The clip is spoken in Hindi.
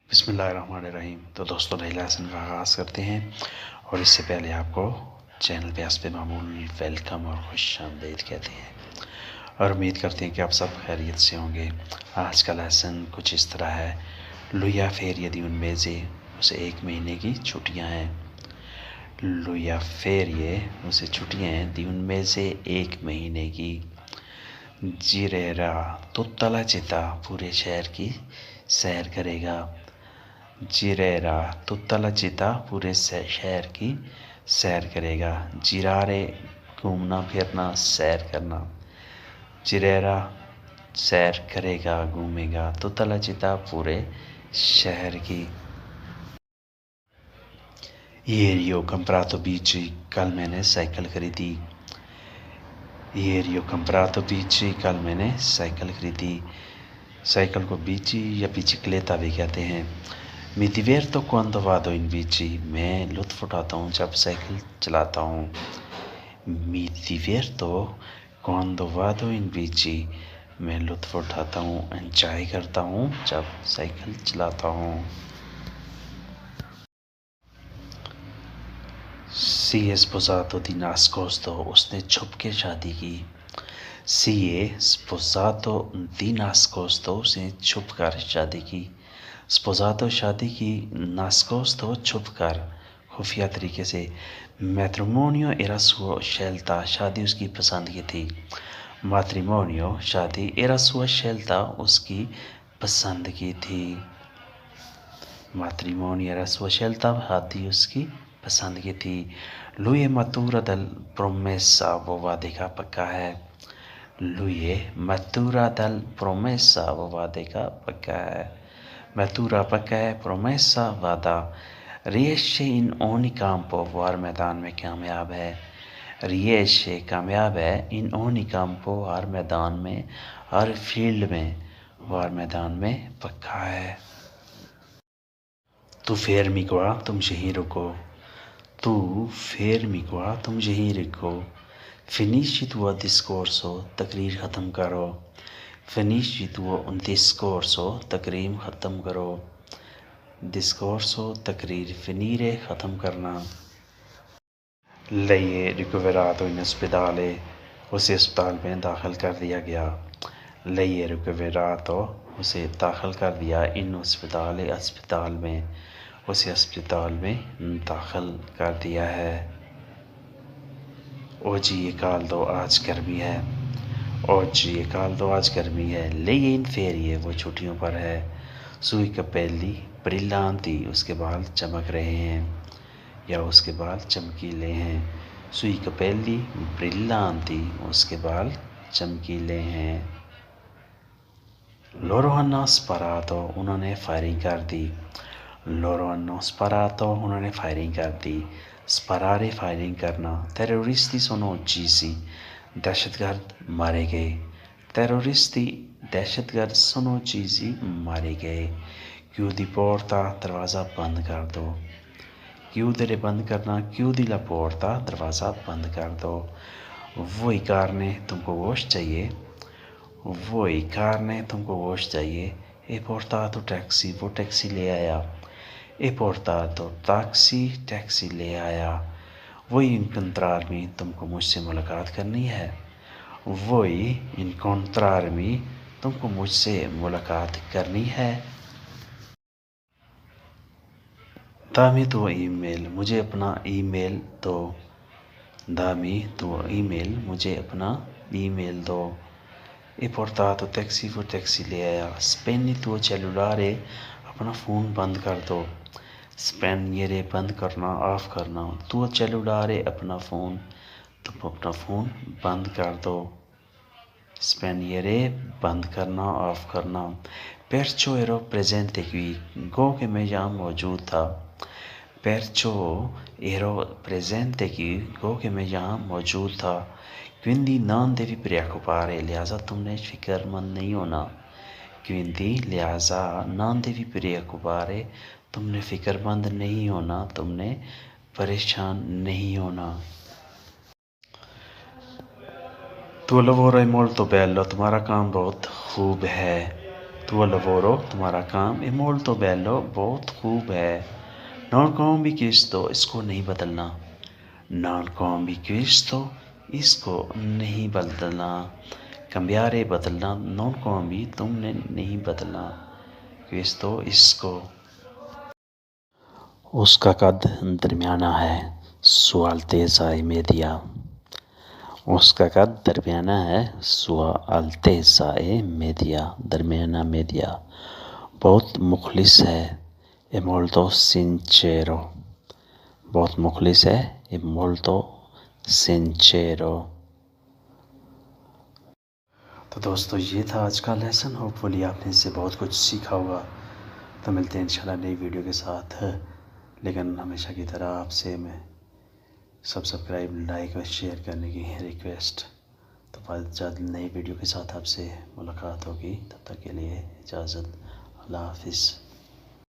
बिस्मिल्लाहिर्रहमानिर्रहीम। तो दोस्तों, नए लेसन का आगाज़ करते हैं और इससे पहले आपको चैनल पे हस्ब मामूल वेलकम और खुशामदीद कहते हैं और उम्मीद करते हैं कि आप सब खैरियत से होंगे। आज का लेसन कुछ इस तरह है। लुया फेर यदि उनमें से उसे 1 महीने की छुट्टियां हैं। लुया फेर ये उसे छुट्टियां हैं दी उनमें से 1 महीने की। जिरेरा तुत्तला चिता पूरे शहर की सैर करेगा। जिरेरा तुत्तला चिता पूरे शहर की सैर करेगा। जिरारे घूमना फिरना सैर करना। जिरेरा सैर करेगा घूमेगा। तुत्तला चिता पूरे शहर की। Ieri ho comprato bici, कल मैंने साइकिल खरीदी। Ieri ho comprato bici, कल मैंने साइकिल खरीदी। साइकिल को बिची या बिचिक्लेता भी कहते हैं। Mi diverto quando vado in bici, मैं लुत्फ़ उठाता हूँ जब साइकिल चलाता हूँ। Mi diverto quando vado in bici, मैं लुत्फ़ उठाता हूँ, एंजॉय करता हूँ जब साइकिल चलाता हूँ। Si è sposato di nascosto, उसने छुप के शादी की। Si è sposato di nascosto, उसने छुप कर शादी की। Sposato शादी की, nascosto छुप कर, खुफिया तरीके से। Matrimonio era sua scelta, शादी उसकी पसंद की थी। Matrimonio शादी, era sua scelta उसकी पसंद की थी। Matrimonio era sua scelta, शादी उसकी पसंद की थी। Lui è matura dal promessa, वो वादे का पक्का है। Lui è matura dal promessa, वो वादे का पक्का है। Matura पक्का है, promessa वादा। Riesce in ogni campo, वो हर मैदान में कामयाब है। Riesce कामयाब है, in ogni campo हर मैदान में, हर फील्ड में, वो हर मैदान में पक्का है। Tu fermi qua, तुम यहीं रुको। Tu fermi qua, तुम यहीं रुको। Finisci tuo discorso, तकरीर ख़त्म करो। Finisci tuo discorso, तकरीर ख़त्म करो। Discorso तकरीर, finire ख़त्म करना। Lei è ricoverato in ospedale, उसे अस्पताल में दाखिल कर दिया गया। Lei è ricoverato, उसे दाखिल कर दिया, in ospedale अस्पताल में, उसे अस्पताल में दाखिल कर दिया है। Oggi è caldo, आज गर्मी है। Oggi è caldo, आज गर्मी है। Lei è in ferie, वो छुट्टियों पर है। Sui capelli brillanti, उसके बाल चमक रहे हैं या उसके बाल चमकीले हैं। Sui capelli brillanti, उसके बाल चमकीले हैं। Loro hanno sparato, उन्होंने फायरिंग कर दी। Loro hanno sparato, उन्होंने फायरिंग कर दी। Sparare फायरिंग करना। Terroristi sono uccisi, दहशतगर्द मारे गए। Terroristi दहशतगर्द sono uccisi, मारे गए। Chiudi porta, दरवाज़ा बंद कर दो। Chiudere बंद करना, chiudi la porta, दरवाज़ा बंद कर दो। Vuoi carne, तुमको गोश्त चाहिए। Vuoi carne, तुमको गोश्त चाहिए। E portato taxi, वो टैक्सी ले आया। E portato taxi, टैक्सी ले आया। Vuoi incontrarmi, तुमको मुझसे मुलाकात करनी है। Vuoi incontrarmi, तुमको मुझसे मुलाकात करनी है। दामी तो ईमेल, मुझे अपना ईमेल दो। दामी तो ईमेल, मुझे अपना ईमेल दो। E portato taxi, वो टैक्सी ले आया। Spegni tuo cellulare, अपना फ़ोन बंद कर दो। Spegnere बंद करना, ऑफ करना। Tuo cellulare, अपना फ़ोन, तुम अपना फ़ोन बंद कर दो। Spegnere बंद करना, ऑफ करना। Perciò ero presente qui, गो के मैं यहाँ मौजूद था। Perciò ero presente qui, गो के मैं यहाँ मौजूद था। Quindi non devi preoccupare, लिहाजा तुमने फिक्रमंद नहीं होना। Quindi लिहाजा non devi preoccupare, तुमने फिक्रमंद नहीं होना, तुमने परेशान नहीं होना। Tuo lavoro è molto bello, तुम्हारा काम बहुत खूब है। तुओ लवोरो तुम्हारा काम, è molto bello बहुत खूब है। non cambi questo इसको नहीं बदलना, non cambi questo इसको नहीं बदलना, cambiare बदलना, non cambi तुमने नहीं बदलना, questo इसको। उसका कद दरमियाना है, sua altezza è media। उसका कद दरमियाना है, sua altezza è media, दरमियाना media। बहुत मुखलिस है, è molto sincero। बहुत मुखलिस है, è molto sincero। तो दोस्तों ये था आज का लेसन। होपफुली आपने इससे बहुत कुछ सीखा होगा। तो मिलते हैं इंशाल्लाह नई वीडियो के साथ, लेकिन हमेशा की तरह आपसे मैं सब्सक्राइब, लाइक और शेयर करने की रिक्वेस्ट। तो बहुत जल्द नई वीडियो के साथ आपसे मुलाकात होगी। तब तक के लिए इजाज़त। अल्लाह हाफिज़।